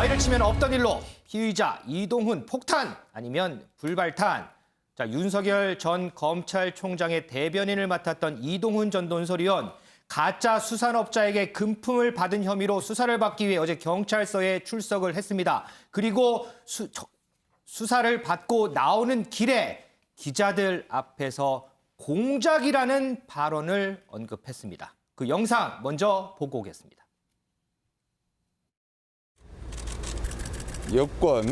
Y를 치면 없던 일로 피의자 이동훈 폭탄 아니면 불발탄. 자, 윤석열 전 검찰총장의 대변인을 맡았던 이동훈 전 논설위원 가짜 수산업자에게 금품을 받은 혐의로 수사를 받기 위해 어제 경찰서에 출석을 했습니다. 그리고 수사를 받고 나오는 길에 기자들 앞에서 공작이라는 발언을 언급했습니다. 그 영상 먼저 보고 오겠습니다. 여권,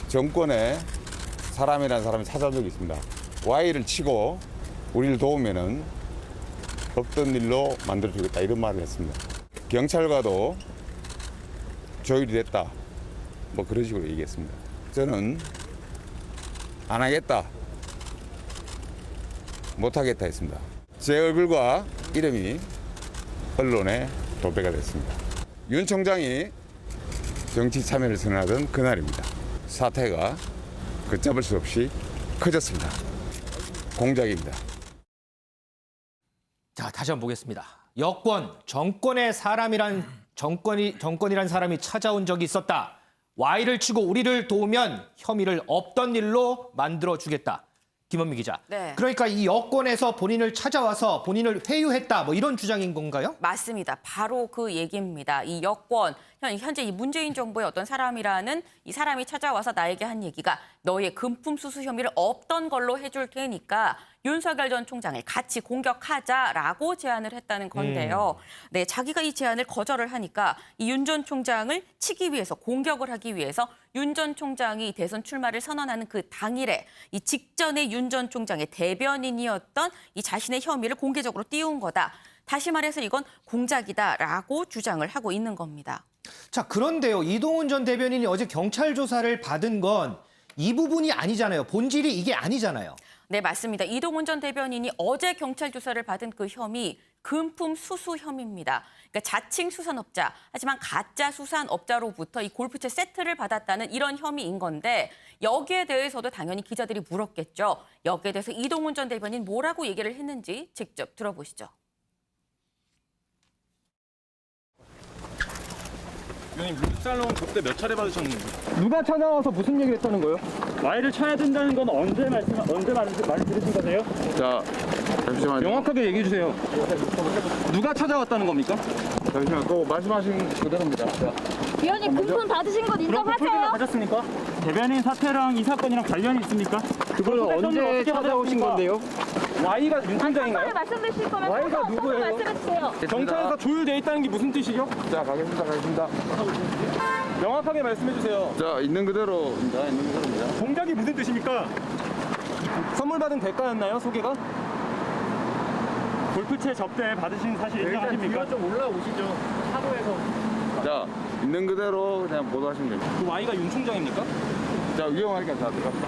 정권에 사람이라는 사람이 찾아온 적이 있습니다. Y를 치고 우리를 도우면은 없던 일로 만들어주겠다 이런 말을 했습니다. 경찰과도 조율이 됐다 뭐 그런 식으로 얘기했습니다. 저는 안 하겠다, 못 하겠다 했습니다. 제 얼굴과 이름이 언론에 도배가 됐습니다. 윤 총장이 정치 참여를 선언하던 그날입니다. 사태가 걷잡을 수 없이 커졌습니다. 공작입니다. 자, 다시 한번 보겠습니다. 여권, 정권의 정권이란 사람이 찾아온 적이 있었다. Y를 치고 우리를 도우면 혐의를 없던 일로 만들어주겠다. 김원미 기자. 네. 그러니까 이 여권에서 본인을 찾아와서 본인을 회유했다. 뭐 이런 주장인 건가요? 맞습니다. 바로 그 얘기입니다. 이 여권, 현재 이 문재인 정부의 어떤 사람이라는 이 사람이 찾아와서 나에게 한 얘기가 너의 금품 수수 혐의를 없던 걸로 해줄 테니까 윤석열 전 총장을 같이 공격하자라고 제안을 했다는 건데요. 네, 자기가 이 제안을 거절을 하니까 이 윤 전 총장을 치기 위해서 공격을 하기 위해서 윤 전 총장이 대선 출마를 선언하는 그 당일에 이 직전에 윤 전 총장의 대변인이었던 이 자신의 혐의를 공개적으로 띄운 거다. 다시 말해서 이건 공작이다라고 주장을 하고 있는 겁니다. 자, 그런데요. 이동훈 전 대변인이 어제 경찰 조사를 받은 건 이 부분이 아니잖아요. 본질이 이게 아니잖아요. 네, 맞습니다. 이동훈 전 대변인이 어제 경찰 조사를 받은 그 혐의 금품 수수 혐의입니다. 그러니까 자칭 수산업자, 하지만 가짜 수산업자로부터 이 골프채 세트를 받았다는 이런 혐의인 건데 여기에 대해서도 당연히 기자들이 물었겠죠. 여기에 대해서 이동훈 전 대변인 뭐라고 얘기를 했는지 직접 들어보시죠. 위원님 룰살롱 접대 몇 차례 받으셨는지? 누가 찾아와서 무슨 얘기를 했다는 거예요? Y를 쳐야 된다는 건 언제 말 들으신 거세요? 자, 잠시만요. 명확하게 얘기해 주세요. 누가 찾아왔다는 겁니까? 잠시만, 또 말씀하신 그대로입니다. 위원님 금품 받으신 것 인정하세요? 받았습니까? 대변인 사태랑 이 사건이랑 관련이 있습니까? 그걸 언제 찾아오신 건데요? Y가 윤 한번에 총장인가요? 말씀해 주실 거면 와이가 한번 누구예요? 말씀해 주세요. 경찰에서 조율돼 있다는 게 무슨 뜻이죠? 자, 가겠습니다. 명확하게 말씀해 주세요. 자, 있는 그대로입니다. 있는 그대로입니다. 공작이 무슨 뜻입니까? 선물 받은 대가였나요, 소개가? 골프채 접대 받으신 사실 인정하십니까? 좀 올라오시죠. 사도에서. 자, 있는 그대로 그냥 보도하시면 됩니다. 그 Y가 윤 총장입니까? 자, 위험하니까 다 들어갑니다.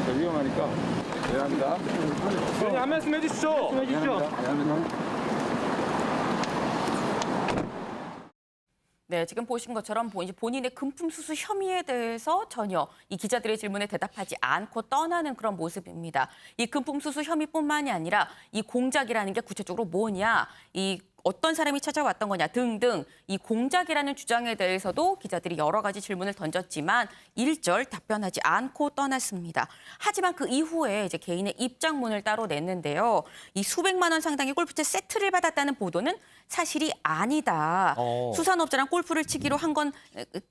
자, 위험하니까. 미안합니다. 위원님 한 말씀 해주시죠. 미안합니다. 네, 지금 보신 것처럼 본인의 금품 수수 혐의에 대해서 전혀 이 기자들의 질문에 대답하지 않고 떠나는 그런 모습입니다. 이 금품 수수 혐의뿐만이 아니라 이 공작이라는 게 구체적으로 뭐냐, 이 어떤 사람이 찾아왔던 거냐 등등 이 공작이라는 주장에 대해서도 기자들이 여러 가지 질문을 던졌지만 일절 답변하지 않고 떠났습니다. 하지만 그 이후에 이제 개인의 입장문을 따로 냈는데요. 이 수백만 원 상당의 골프채 세트를 받았다는 보도는 사실이 아니다. 수산업자랑 골프를 치기로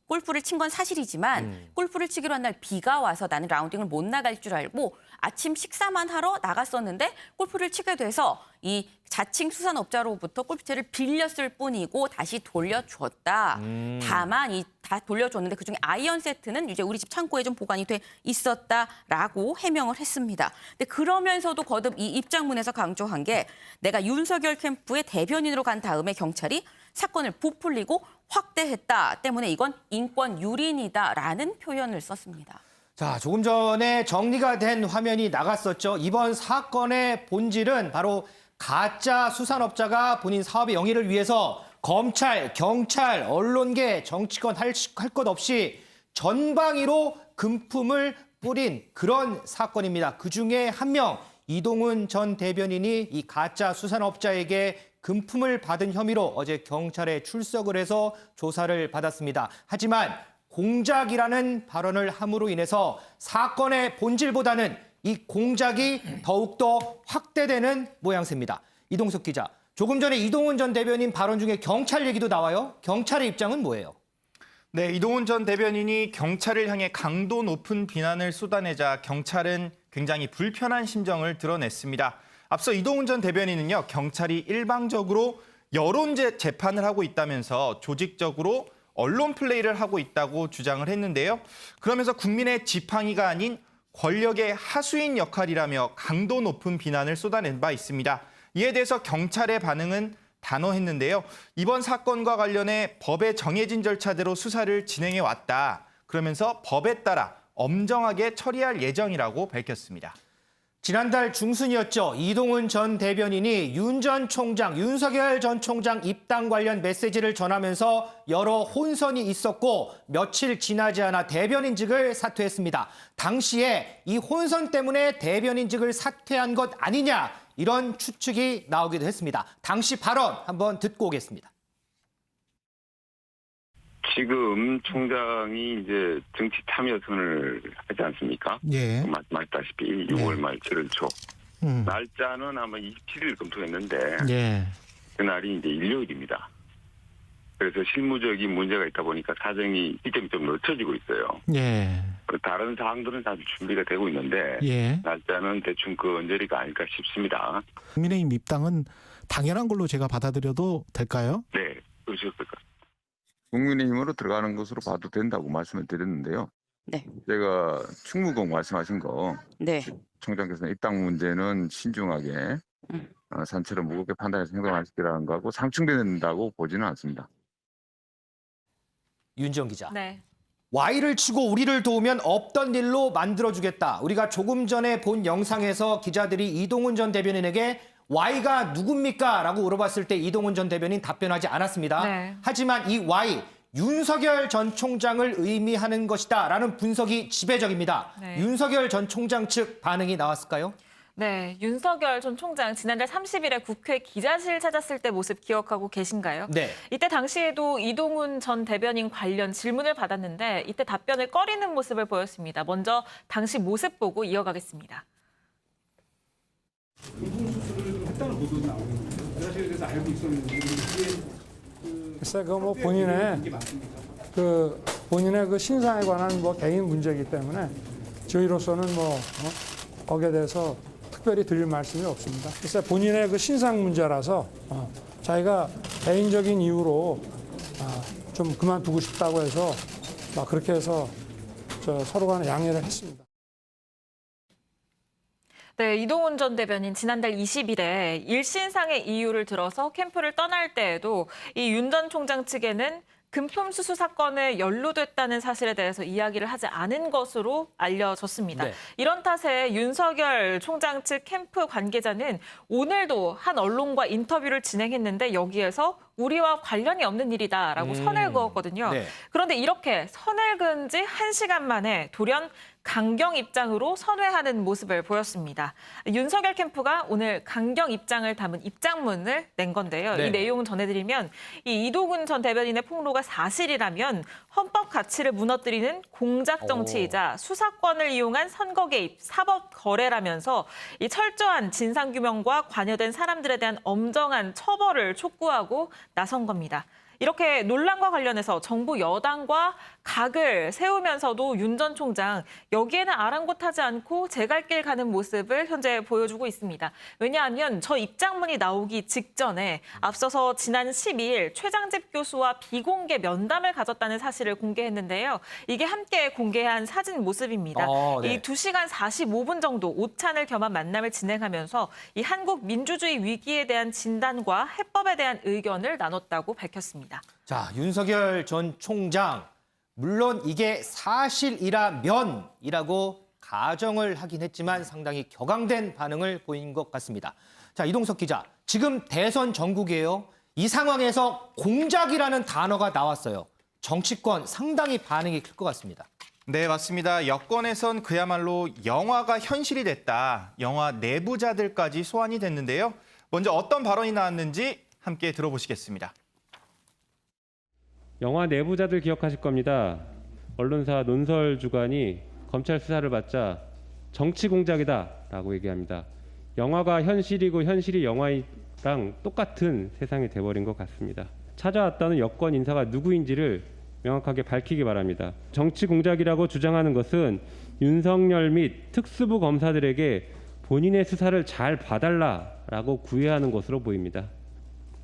골프를 친 건 사실이지만 골프를 치기로 한 날 비가 와서 나는 라운딩을 못 나갈 줄 알고 아침 식사만 하러 나갔었는데 골프를 치게 돼서 이 자칭 수산업자로부터 골프채를 빌렸을 뿐이고 다시 돌려줬다. 다만 다 돌려줬는데 그중에 아이언 세트는 이제 우리 집 창고에 좀 보관이 돼 있었다라고 해명을 했습니다. 근데 그러면서도 거듭 이 입장문에서 강조한 게 내가 윤석열 캠프의 대변인으로 간 다음에 경찰이 사건을 부풀리고 확대했다 때문에 이건 인권 유린이다라는 표현을 썼습니다. 자, 조금 전에 정리가 된 화면이 나갔었죠. 이번 사건의 본질은 바로 가짜 수산업자가 본인 사업의 영위를 위해서 검찰, 경찰, 언론계, 정치권 할 것 없이 전방위로 금품을 뿌린 그런 사건입니다. 그중에 한 명, 이동훈 전 대변인이 이 가짜 수산업자에게 금품을 받은 혐의로 어제 경찰에 출석을 해서 조사를 받았습니다. 하지만 공작이라는 발언을 함으로 인해서 사건의 본질보다는 이 공작이 더욱더 확대되는 모양새입니다. 이동석 기자, 조금 전에 이동훈 전 대변인 발언 중에 경찰 얘기도 나와요. 경찰의 입장은 뭐예요? 네, 이동훈 전 대변인이 경찰을 향해 강도 높은 비난을 쏟아내자 경찰은 굉장히 불편한 심정을 드러냈습니다. 앞서 이동훈 전 대변인은요, 경찰이 일방적으로 여론제 재판을 하고 있다면서 조직적으로 언론 플레이를 하고 있다고 주장을 했는데요. 그러면서 국민의 지팡이가 아닌 권력의 하수인 역할이라며 강도 높은 비난을 쏟아낸 바 있습니다. 이에 대해서 경찰의 반응은 단호했는데요. 이번 사건과 관련해 법에 정해진 절차대로 수사를 진행해 왔다. 그러면서 법에 따라 엄정하게 처리할 예정이라고 밝혔습니다. 지난달 중순이었죠. 이동훈 전 대변인이 윤석열 전 총장 입당 관련 메시지를 전하면서 여러 혼선이 있었고 며칠 지나지 않아 대변인직을 사퇴했습니다. 당시에 이 혼선 때문에 대변인직을 사퇴한 것 아니냐 이런 추측이 나오기도 했습니다. 당시 발언 한번 듣고 오겠습니다. 지금 총장이 이제 정치 참여선을 하지 않습니까? 예. 말씀하셨다시피 6월 말 7월 초. 날짜는 아마 27일 검토했는데 예. 그날이 이제 일요일입니다. 그래서 실무적인 문제가 있다 보니까 사정이 시점이 좀 늦춰지고 있어요. 예. 다른 사항들은 다 준비가 되고 있는데 예. 날짜는 대충 그 언저리가 아닐까 싶습니다. 국민의힘 입당은 당연한 걸로 제가 받아들여도 될까요? 네, 그러셨을 것 같습니다. 국민의힘으로 들어가는 것으로 봐도 된다고 말씀을 드렸는데요. 네. 제가 충무공 말씀하신 거 네. 총장께서는 입당 문제는 신중하게 산처럼 무겁게 판단해서 행동하시기라는 거하고 상충된다고 보지는 않습니다. 윤지영 기자. 네. Y를 치고 우리를 도우면 없던 일로 만들어주겠다. 우리가 조금 전에 본 영상에서 기자들이 이동훈 전 대변인에게 Y가 누굽니까? 라고 물어봤을 때 이동훈 전 대변인 답변하지 않았습니다. 네. 하지만 이 Y, 윤석열 전 총장을 의미하는 것이다 라는 분석이 지배적입니다. 네. 윤석열 전 총장 측 반응이 나왔을까요? 네, 윤석열 전 총장 지난달 30일에 국회 기자실 찾았을 때 모습 기억하고 계신가요? 네. 이때 당시에도 이동훈 전 대변인 관련 질문을 받았는데 이때 답변을 꺼리는 모습을 보였습니다. 먼저 당시 모습 보고 이어가겠습니다. 글쎄 뭐 본인의 그 신상에 관한 뭐 개인 문제이기 때문에 저희로서는 거기에 대해서 특별히 드릴 말씀이 없습니다. 글쎄 본인의 그 신상 문제라서 자기가 개인적인 이유로 좀 그만두고 싶다고 해서 그렇게 해서 서로 간에 양해를 했습니다. 네, 이동훈 전 대변인 지난달 20일에 일신상의 이유를 들어서 캠프를 떠날 때에도 이 윤 전 총장 측에는 금품 수수 사건에 연루됐다는 사실에 대해서 이야기를 하지 않은 것으로 알려졌습니다. 네. 이런 탓에 윤석열 총장 측 캠프 관계자는 오늘도 한 언론과 인터뷰를 진행했는데 여기에서 우리와 관련이 없는 일이다라고 선을 그었거든요. 네. 그런데 이렇게 선을 그은 지 1시간 만에 돌연 강경 입장으로 선회하는 모습을 보였습니다. 윤석열 캠프가 오늘 강경 입장을 담은 입장문을 낸 건데요. 네. 이 내용은 전해드리면 이 이동훈 전 대변인의 폭로가 사실이라면 헌법 가치를 무너뜨리는 공작 정치이자 수사권을 이용한 선거 개입, 사법 거래라면서 이 철저한 진상규명과 관여된 사람들에 대한 엄정한 처벌을 촉구하고 나선 겁니다. 이렇게 논란과 관련해서 정부 여당과 각을 세우면서도 윤 전 총장 여기에는 아랑곳하지 않고 제 갈 길 가는 모습을 현재 보여주고 있습니다. 왜냐하면 저 입장문이 나오기 직전에 앞서서 지난 12일 최장집 교수와 비공개 면담을 가졌다는 사실을 공개했는데요. 이게 함께 공개한 사진 모습입니다. 네. 이 2시간 45분 정도 오찬을 겸한 만남을 진행하면서 이 한국 민주주의 위기에 대한 진단과 해법에 대한 의견을 나눴다고 밝혔습니다. 자, 윤석열 전 총장. 물론 이게 사실이라면이라고 가정을 하긴 했지만 상당히 격앙된 반응을 보인 것 같습니다. 자, 이동석 기자. 지금 대선 전국이에요. 이 상황에서 공작이라는 단어가 나왔어요. 정치권 상당히 반응이 클 것 같습니다. 네, 맞습니다. 여권에선 그야말로 영화가 현실이 됐다. 영화 내부자들까지 소환이 됐는데요. 먼저 어떤 발언이 나왔는지 함께 들어보시겠습니다. 영화 내부자들 기억하실 겁니다. 언론사 논설 주간이 검찰 수사를 받자 정치 공작이다라고 얘기합니다. 영화가 현실이고 현실이 영화랑 똑같은 세상이 돼버린 것 같습니다. 찾아왔다는 여권 인사가 누구인지를 명확하게 밝히기 바랍니다. 정치 공작이라고 주장하는 것은 윤석열 및 특수부 검사들에게 본인의 수사를 잘 봐달라라고 구애하는 것으로 보입니다.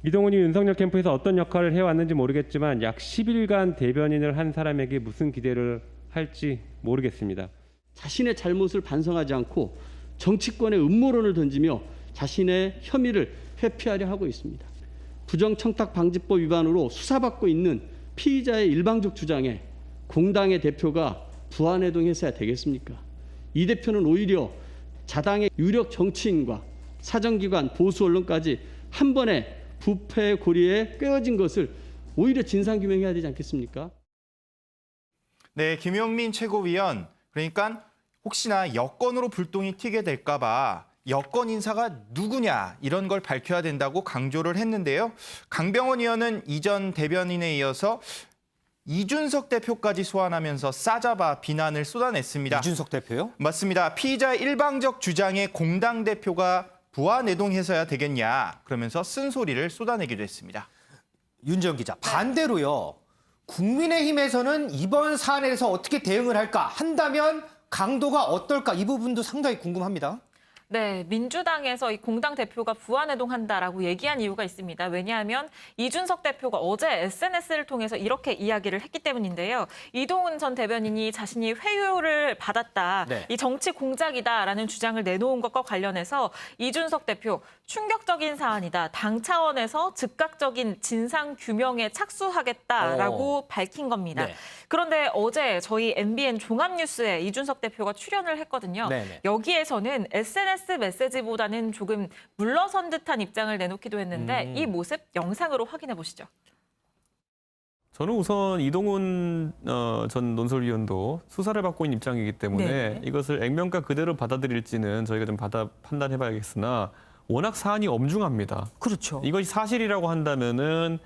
이동훈이 윤석열 캠프에서 어떤 역할을 해왔는지 모르겠지만 약 10일간 대변인을 한 사람에게 무슨 기대를 할지 모르겠습니다. 자신의 잘못을 반성하지 않고 정치권의 음모론을 던지며 자신의 혐의를 회피하려 하고 있습니다. 부정청탁방지법 위반으로 수사받고 있는 피의자의 일방적 주장에 공당의 대표가 부안해동했어야 되겠습니까? 이 대표는 오히려 자당의 유력 정치인과 사정기관, 보수 언론까지 한 번에 부패의 고리에 꿰어진 것을 오히려 진상규명해야 되지 않겠습니까? 네, 김용민 최고위원, 그러니까 혹시나 여권으로 불똥이 튀게 될까 봐 여권 인사가 누구냐 이런 걸 밝혀야 된다고 강조를 했는데요. 강병원 의원은 이전 대변인에 이어서 이준석 대표까지 소환하면서 싸잡아 비난을 쏟아냈습니다. 이준석 대표요? 맞습니다. 피의자의 일방적 주장에 공당 대표가 부안해동해서야 되겠냐 그러면서 쓴소리를 쏟아내기도 했습니다. 윤지영 기자, 반대로요. 국민의힘에서는 이번 사안에 대해서 어떻게 대응을 할까? 한다면 강도가 어떨까? 이 부분도 상당히 궁금합니다. 네, 민주당에서 이 공당 대표가 부안해동한다라고 얘기한 이유가 있습니다. 왜냐하면 이준석 대표가 어제 SNS를 통해서 이렇게 이야기를 했기 때문인데요. 이동훈 전 대변인이 자신이 회유를 받았다, 네. 이 정치 공작이다라는 주장을 내놓은 것과 관련해서 이준석 대표 충격적인 사안이다. 당 차원에서 즉각적인 진상 규명에 착수하겠다라고 밝힌 겁니다. 네. 그런데 어제 저희 MBN 종합뉴스에 이준석 대표가 출연을 했거든요. 네네. 여기에서는 SNS 메시지보다는 조금 물러선 듯한 입장을 내놓기도 했는데 이 모습 영상으로 확인해 보시죠. 저는 우선 이동훈 전 논설위원도 수사를 받고 있는 입장이기 때문에 네. 이것을 액면가 그대로 받아들일지는 저희가 좀 판단해봐야겠으나 워낙 사안이 엄중합니다. 그렇죠. 이것이 사실이라고 한다면은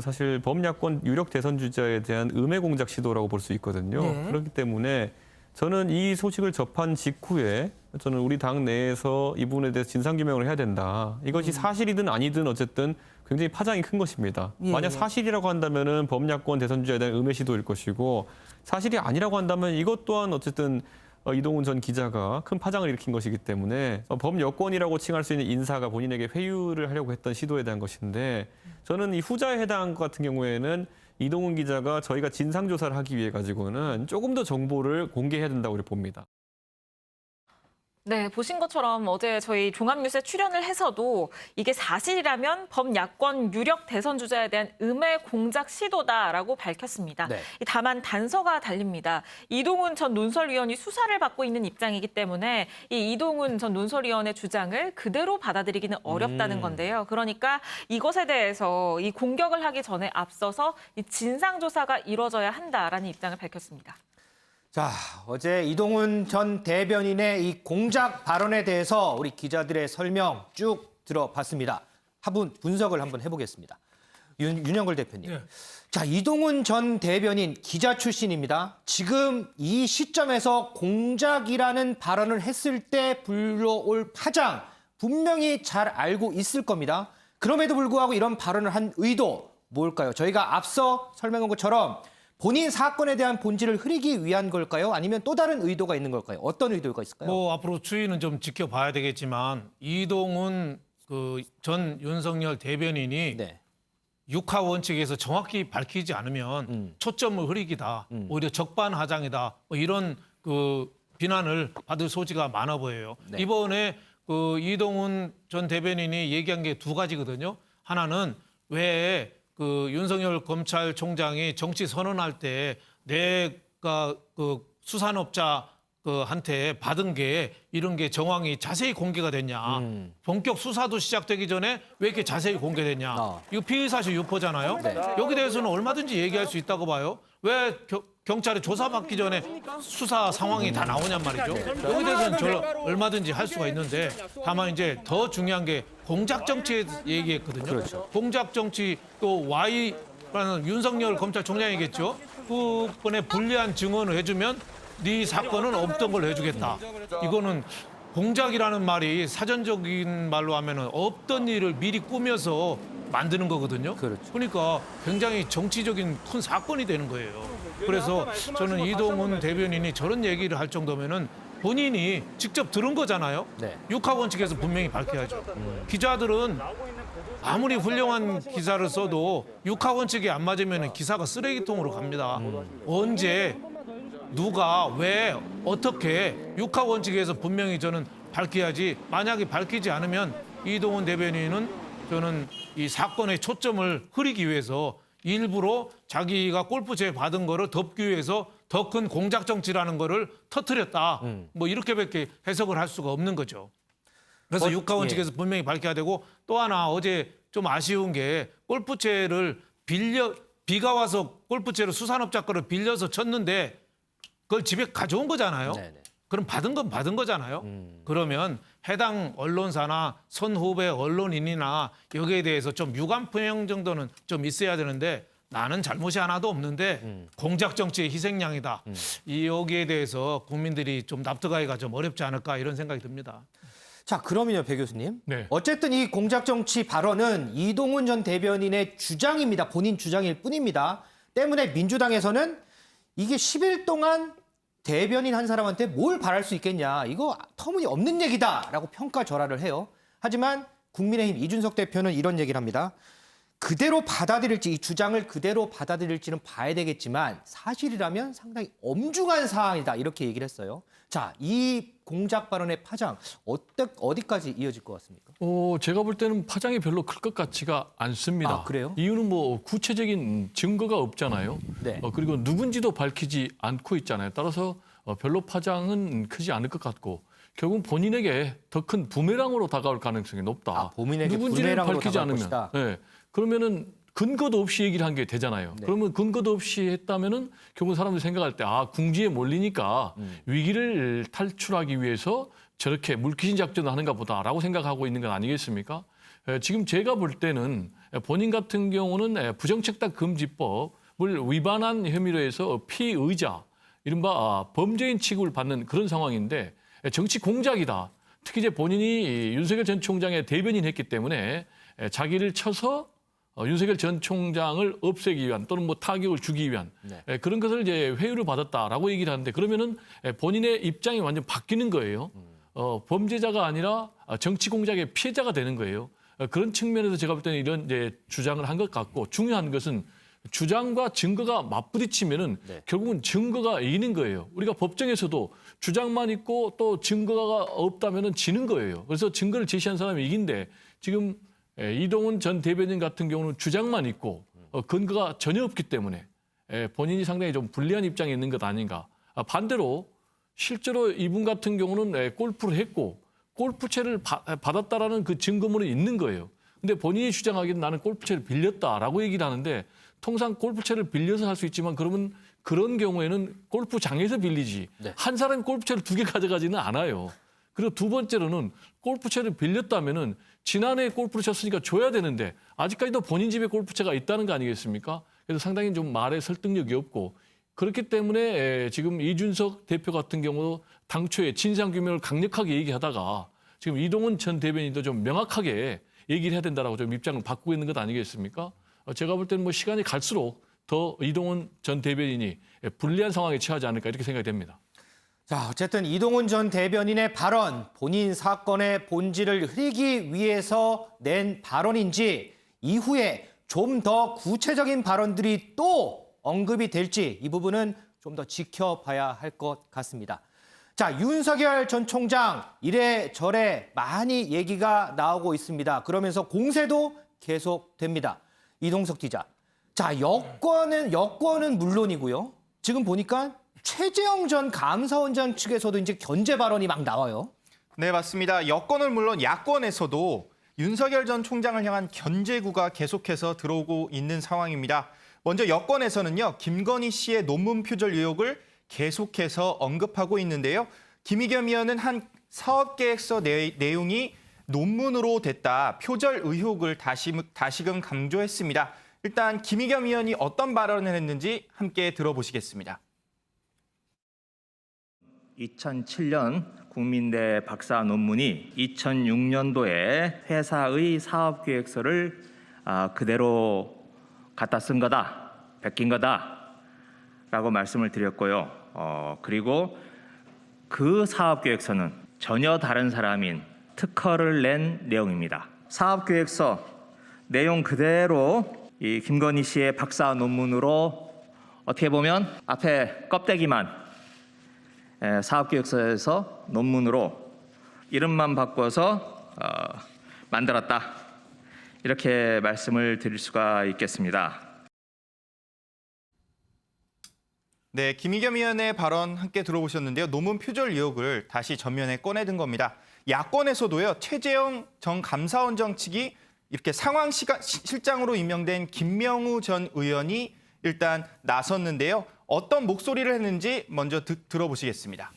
사실 범야권 유력 대선 주자에 대한 음해 공작 시도라고 볼 수 있거든요. 네. 그렇기 때문에 저는 이 소식을 접한 직후에 저는 우리 당 내에서 이 부분에 대해서 진상규명을 해야 된다. 이것이 사실이든 아니든 어쨌든 굉장히 파장이 큰 것입니다. 예. 만약 사실이라고 한다면은 범야권 대선 주자에 대한 음해 시도일 것이고 사실이 아니라고 한다면 이것 또한 어쨌든 이동훈 전 기자가 큰 파장을 일으킨 것이기 때문에 범여권이라고 칭할 수 있는 인사가 본인에게 회유를 하려고 했던 시도에 대한 것인데 저는 이 후자에 해당한 것 같은 경우에는 이동훈 기자가 저희가 진상조사를 하기 위해 가지고는 조금 더 정보를 공개해야 된다고 봅니다. 네, 보신 것처럼 어제 저희 종합뉴스에 출연을 해서도 이게 사실이라면 범야권 유력 대선 주자에 대한 음해 공작 시도다라고 밝혔습니다. 네. 다만 단서가 달립니다. 이동훈 전 논설위원이 수사를 받고 있는 입장이기 때문에 이 이동훈 전 논설위원의 주장을 그대로 받아들이기는 어렵다는 건데요. 그러니까 이것에 대해서 이 공격을 하기 전에 앞서서 이 진상조사가 이루어져야 한다라는 입장을 밝혔습니다. 자, 어제 이동훈 전 대변인의 이 공작 발언에 대해서 우리 기자들의 설명 쭉 들어봤습니다. 분석을 한번 해보겠습니다. 윤영걸 대표님. 네. 자, 이동훈 전 대변인 기자 출신입니다. 지금 이 시점에서 공작이라는 발언을 했을 때 불러올 파장 분명히 잘 알고 있을 겁니다. 그럼에도 불구하고 이런 발언을 한 의도 뭘까요? 저희가 앞서 설명한 것처럼 본인 사건에 대한 본질을 흐리기 위한 걸까요? 아니면 또 다른 의도가 있는 걸까요? 어떤 의도가 있을까요? 앞으로 추이는 좀 지켜봐야 되겠지만 이동훈 전 윤석열 대변인이 네. 육하 원칙에서 정확히 밝히지 않으면 초점을 흐리기다, 오히려 적반하장이다, 이런 비난을 받을 소지가 많아 보여요. 네. 이번에 이동훈 전 대변인이 얘기한 게 두 가지거든요. 하나는 왜 윤석열 검찰총장이 정치 선언할 때 내가 수산업자 한테 받은 게 이런 게 정황이 자세히 공개가 됐냐. 본격 수사도 시작되기 전에 왜 이렇게 자세히 공개됐냐. 이거 피의사실 유포잖아요. 여기 대해서는 얼마든지 얘기할 수 있다고 봐요. 왜 경찰에 조사받기 전에 수사 상황이 다 나오냔 말이죠. 여기 대해서는 얼마든지 할 수가 있는데 다만 이제 더 중요한 게 공작 정치에 얘기했거든요. 공작 정치 또 Y라는 윤석열 검찰총장이겠죠. 그분의 불리한 증언을 해주면 네 사건은 없던 걸 해주겠다. 이거는 공작이라는 말이 사전적인 말로 하면은 없던 일을 미리 꾸며서 만드는 거거든요. 그러니까 굉장히 정치적인 큰 사건이 되는 거예요. 그래서 저는 이동훈 대변인이 저런 얘기를 할 정도면은 본인이 직접 들은 거잖아요. 육하원칙에서 분명히 밝혀야죠. 기자들은 아무리 훌륭한 기사를 써도 육하원칙이 안 맞으면 기사가 쓰레기통으로 갑니다. 언제 누가 왜 어떻게 육하원칙에서 분명히 저는 밝혀야지. 만약에 밝히지 않으면 이동훈 대변인은 저는 이 사건의 초점을 흐리기 위해서 일부러 자기가 골프채 받은 거를 덮기 위해서 더 큰 공작 정치라는 거를 터뜨렸다. 뭐 이렇게밖에 해석을 할 수가 없는 거죠. 그래서 육하원칙에서 분명히 밝혀야 되고 또 하나 어제 좀 아쉬운 게 골프채를 비가 와서 골프채를 수산업자 거를 빌려서 쳤는데 그걸 집에 가져온 거잖아요. 그럼 받은 건 받은 거잖아요. 그러면 해당 언론사나 선후배 언론인이나 여기에 대해서 좀 유감 표명 정도는 좀 있어야 되는데 나는 잘못이 하나도 없는데 공작 정치의 희생양이다. 여기에 대해서 국민들이 좀 납득하기가 좀 어렵지 않을까 이런 생각이 듭니다. 자, 그러면요, 배 교수님. 어쨌든 이 공작 정치 발언은 이동훈 전 대변인의 주장입니다. 본인 주장일 뿐입니다. 때문에 민주당에서는 이게 10일 동안 대변인 한 사람한테 뭘 바랄 수 있겠냐. 이거 터무니없는 얘기다라고 평가절하를 해요. 하지만 국민의힘 이준석 대표는 이런 얘기를 합니다. 그대로 받아들일지, 이 주장을 그대로 받아들일지는 봐야 되겠지만 사실이라면 상당히 엄중한 사안이다. 이렇게 얘기를 했어요. 자, 이 공작 발언의 파장 어디까지 이어질 것 같습니까? 제가 볼 때는 파장이 별로 클 것 같지가 않습니다. 아, 그래요? 이유는 뭐 구체적인 증거가 없잖아요. 그리고 누군지도 밝히지 않고 있잖아요. 따라서 별로 파장은 크지 않을 것 같고 결국 본인에게 더 큰 부메랑으로 다가올 가능성이 높다. 본인에게 누군지를 부메랑으로 밝히지 다가올 않으면. 것이다. 그러면은 근거도 없이 얘기를 한 게 되잖아요. 그러면 근거도 없이 했다면은 결국 사람들이 생각할 때 궁지에 몰리니까 위기를 탈출하기 위해서 저렇게 물귀신 작전을 하는가 보다라고 생각하고 있는 건 아니겠습니까? 지금 제가 볼 때는 본인 같은 경우는 부정책당 금지법을 위반한 혐의로 해서 피의자, 이른바 범죄인 취급을 받는 그런 상황인데 정치 공작이다. 특히 이제 본인이 윤석열 전 총장의 대변인 했기 때문에 자기를 쳐서 윤석열 전 총장을 없애기 위한 또는 뭐 타격을 주기 위한 그런 것을 이제 회유를 받았다라고 얘기를 하는데 그러면은 본인의 입장이 완전 바뀌는 거예요. 범죄자가 아니라 정치 공작의 피해자가 되는 거예요. 그런 측면에서 제가 볼 때는 이런 이제 주장을 한 것 같고 중요한 것은 주장과 증거가 맞부딪히면은 결국은 증거가 이기는 거예요. 우리가 법정에서도 주장만 있고 또 증거가 없다면은 지는 거예요. 그래서 증거를 제시한 사람이 이긴데 지금 이동훈 전 대변인 같은 경우는 주장만 있고 근거가 전혀 없기 때문에 본인이 상당히 좀 불리한 입장에 있는 것 아닌가. 반대로 실제로 이분 같은 경우는 골프를 했고 골프채를 받았다라는 그 증거물이 있는 거예요. 근데 본인이 주장하기는 나는 골프채를 빌렸다라고 얘기를 하는데 통상 골프채를 빌려서 할 수 있지만 그러면 그런 경우에는 골프장에서 빌리지 한 사람이 골프채를 2개 가져가지는 않아요. 그리고 두 번째로는 골프채를 빌렸다면은 지난해 골프를 쳤으니까 줘야 되는데 아직까지도 본인 집에 골프채가 있다는 거 아니겠습니까? 그래서 상당히 좀 말에 설득력이 없고 그렇기 때문에 지금 이준석 대표 같은 경우도 당초에 진상규명을 강력하게 얘기하다가 지금 이동훈 전 대변인도 좀 명확하게 얘기를 해야 된다라고 좀 입장을 바꾸고 있는 것 아니겠습니까? 제가 볼 때는 뭐 시간이 갈수록 더 이동훈 전 대변인이 불리한 상황에 처하지 않을까 이렇게 생각이 됩니다. 자, 어쨌든 이동훈 전 대변인의 발언, 본인 사건의 본질을 흐리기 위해서 낸 발언인지 이후에 좀 더 구체적인 발언들이 또 언급이 될지 이 부분은 좀 더 지켜봐야 할 것 같습니다. 자, 윤석열 전 총장 이래저래 많이 얘기가 나오고 있습니다. 그러면서 공세도 계속됩니다. 이동석 기자. 자, 여권은 물론이고요. 지금 보니까 최재형 전 감사원장 측에서도 이제 견제 발언이 막 나와요. 네, 맞습니다. 여권은 물론 야권에서도 윤석열 전 총장을 향한 견제구가 계속해서 들어오고 있는 상황입니다. 먼저 여권에서는요, 김건희 씨의 논문 표절 의혹을 계속해서 언급하고 있는데요. 김의겸 의원은 한 사업계획서 내용이 논문으로 됐다, 표절 의혹을 다시금 강조했습니다. 일단 김의겸 의원이 어떤 발언을 했는지 함께 들어보시겠습니다. 2007년 국민대 박사 논문이 2006년도에 회사의 사업계획서를 그대로 갖다 쓴 거다, 베낀 거다라고 말씀을 드렸고요. 그리고 그 사업계획서는 전혀 다른 사람인 특허를 낸 내용입니다. 사업계획서 내용 그대로 이 김건희 씨의 박사 논문으로 어떻게 보면 앞에 껍데기만 사업계획서에서 논문으로 이름만 바꿔서 만들었다, 이렇게 말씀을 드릴 수가 있겠습니다. 네, 김의겸 의원의 발언 함께 들어보셨는데요. 논문 표절 의혹을 다시 전면에 꺼내든 겁니다. 야권에서도요, 최재형 전 감사원장 측이 이렇게 상황실장으로 임명된 김명우 전 의원이 일단 나섰는데요. 어떤 목소리를 했는지 먼저 들어보시겠습니다.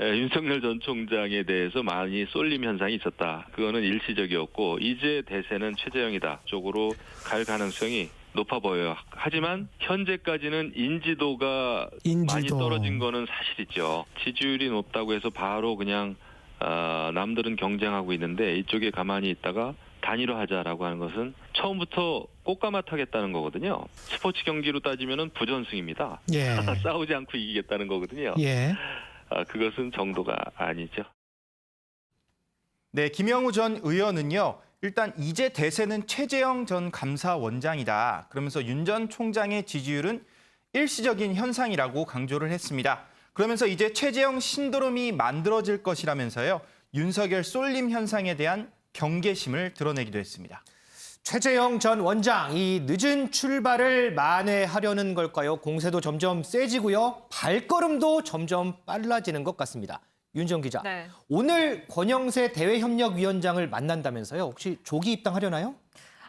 윤석열 전 총장에 대해서 많이 쏠림 현상이 있었다. 그거는 일시적이었고 이제 대세는 최재형이다 쪽으로 갈 가능성이 높아 보여요. 하지만 현재까지는 인지도가 많이 떨어진 거는 사실이죠. 지지율이 높다고 해서 바로 그냥 남들은 경쟁하고 있는데 이쪽에 가만히 있다가 단일화하자라고 하는 것은 처음부터 꽃가마타겠다는 거거든요. 스포츠 경기로 따지면 부전승입니다. 예. 싸우지 않고 이기겠다는 거거든요. 예. 그것은 정도가 아니죠. 네, 김영우 전 의원은요, 일단 이제 대세는 최재형 전 감사원장이다, 그러면서 윤 전 총장의 지지율은 일시적인 현상이라고 강조를 했습니다. 그러면서 이제 최재형 신드롬이 만들어질 것이라면서요, 윤석열 쏠림 현상에 대한 경계심을 드러내기도 했습니다. 최재형 전 원장, 이 늦은 출발을 만회하려는 걸까요? 공세도 점점 세지고요. 발걸음도 점점 빨라지는 것 같습니다. 윤지영 기자, 네. 오늘 권영세 대외협력위원장을 만난다면서요? 혹시 조기 입당하려나요?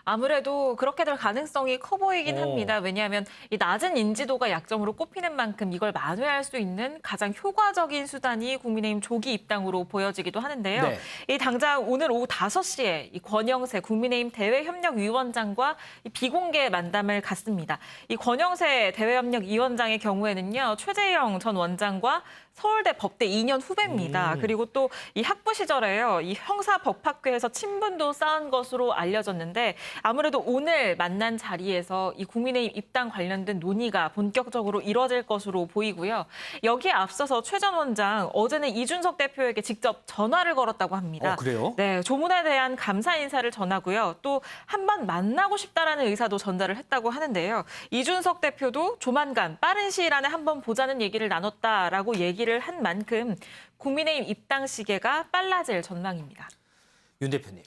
아무래도 그렇게 될 가능성이 커 보이긴 합니다. 왜냐하면 이 낮은 인지도가 약점으로 꼽히는 만큼 이걸 만회할 수 있는 가장 효과적인 수단이 국민의힘 조기 입당으로 보여지기도 하는데요. 네. 이 당장 오늘 오후 5시에 이 권영세 국민의힘 대외협력위원장과 이 비공개 만남을 갖습니다. 이 권영세 대외협력위원장의 경우에는요, 최재형 전 원장과 서울대 법대 2년 후배입니다. 그리고 또 이 학부 시절에요, 이 형사법학회에서 친분도 쌓은 것으로 알려졌는데 아무래도 오늘 만난 자리에서 이 국민의힘 입당 관련된 논의가 본격적으로 이뤄질 것으로 보이고요. 여기에 앞서서 최 전 원장 어제는 이준석 대표에게 직접 전화를 걸었다고 합니다. 그래요? 네, 조문에 대한 감사 인사를 전하고요. 또 한 번 만나고 싶다라는 의사도 전달을 했다고 하는데요. 이준석 대표도 조만간 빠른 시일 안에 한번 보자는 얘기를 나눴다라고 얘기를 한 만큼 국민의힘 입당 시계가 빨라질 전망입니다. 윤 대표님,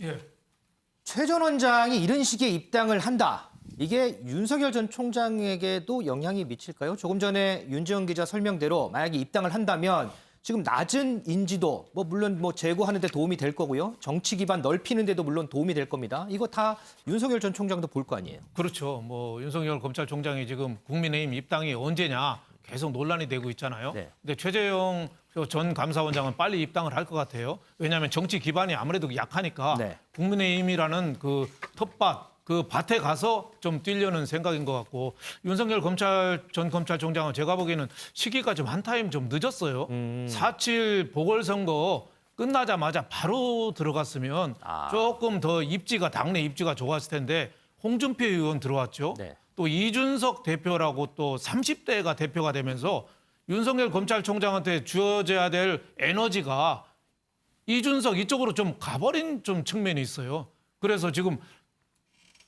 최 전 원장이 이런 식의 입당을 한다. 이게 윤석열 전 총장에게도 영향이 미칠까요? 조금 전에 윤지영 기자 설명대로 만약에 입당을 한다면 지금 낮은 인지도, 물론 제고하는 데 도움이 될 거고요. 정치 기반 넓히는 데도 물론 도움이 될 겁니다. 이거 다 윤석열 전 총장도 볼 거 아니에요? 그렇죠. 윤석열 검찰총장이 지금 국민의힘 입당이 언제냐 계속 논란이 되고 있잖아요. 네. 근데 최재형 전 감사원장은 빨리 입당을 할 것 같아요. 왜냐하면 정치 기반이 아무래도 약하니까 네. 국민의힘이라는 그 텃밭, 그 밭에 가서 좀 뛰려는 생각인 것 같고 윤석열 전 검찰총장은 제가 보기에는 시기가 좀 한 타임 좀 늦었어요. 4.7 보궐선거 끝나자마자 바로 들어갔으면 조금 더 당내 입지가 좋았을 텐데 홍준표 의원 들어왔죠. 네. 또 이준석 대표라고 또 30대가 대표가 되면서 윤석열 검찰총장한테 주어져야 될 에너지가 이준석 이쪽으로 좀 가버린 좀 측면이 있어요. 그래서 지금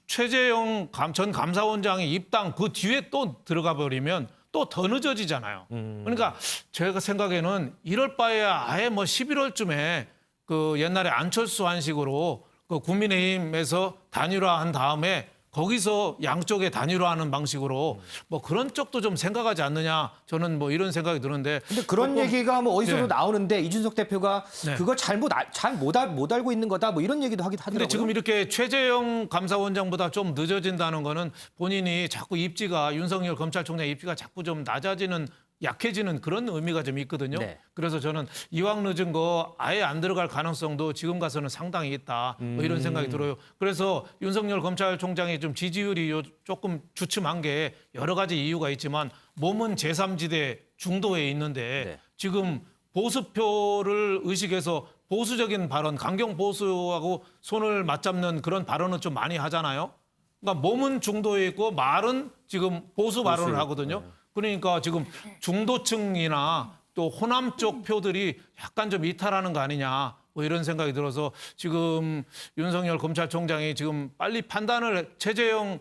최재형 전 감사원장이 입당 그 뒤에 또 들어가 버리면 또 더 늦어지잖아요. 그러니까 제가 생각에는 이럴 바에야 아예 11월쯤에 그 옛날에 안철수 한식으로 그 국민의힘에서 단일화한 다음에 거기서 양쪽에 단일화하는 방식으로 뭐 그런 쪽도 좀 생각하지 않느냐 저는 뭐 이런 생각이 드는데. 근데 그런 조금, 얘기가 뭐 어디서도 네. 나오는데 이준석 대표가 네. 그거 잘 못 알고 있는 거다 뭐 이런 얘기도 하더라고요. 근데 지금 이렇게 최재형 감사원장보다 좀 늦어진다는 거는 본인이 자꾸 입지가 윤석열 검찰총장 입지가 자꾸 좀 낮아지는 약해지는 그런 의미가 좀 있거든요. 네. 그래서 저는 이왕 늦은 거 아예 안 들어갈 가능성도 지금 가서는 상당히 있다. 뭐 이런 생각이 들어요. 그래서 윤석열 검찰총장의 좀 지지율이 조금 주춤한 게 여러 가지 이유가 있지만 몸은 제3지대 중도에 있는데 네. 지금 보수표를 의식해서 보수적인 발언, 강경 보수하고 손을 맞잡는 그런 발언을 좀 많이 하잖아요. 그러니까 몸은 중도에 있고 말은 지금 보수 발언을 하거든요. 그러니까 지금 중도층이나 또 호남 쪽 표들이 약간 좀 이탈하는 거 아니냐 뭐 이런 생각이 들어서 지금 윤석열 검찰총장이 지금 빨리 판단을 최재형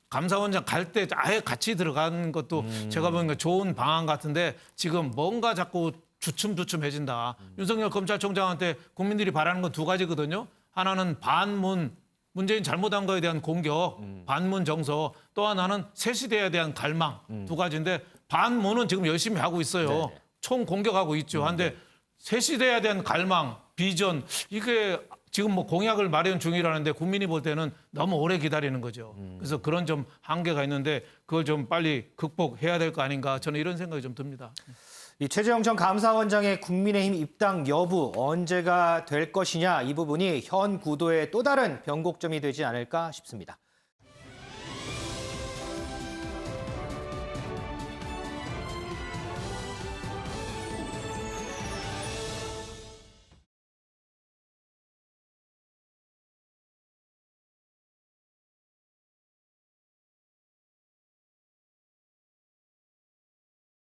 감사원장 갈 때 아예 같이 들어간 것도 제가 보니까 좋은 방안 같은데 지금 뭔가 자꾸 주춤주춤해진다. 윤석열 검찰총장한테 국민들이 바라는 건 두 가지거든요. 하나는 반문, 문재인 잘못한 거에 대한 공격, 반문 정서. 또 하나는 새 시대에 대한 갈망. 두 가지인데 반문은 지금 열심히 하고 있어요. 네네. 총 공격하고 있죠. 한데 새 시대에 대한 갈망, 비전 이게 지금 뭐 공약을 마련 중이라는데 국민이 볼 때는 너무 오래 기다리는 거죠. 그래서 그런 좀 한계가 있는데 그걸 좀 빨리 극복해야 될 거 아닌가 저는 이런 생각이 좀 듭니다. 이 최재형 전 감사원장의 국민의힘 입당 여부 언제가 될 것이냐 이 부분이 현 구도의 또 다른 변곡점이 되지 않을까 싶습니다.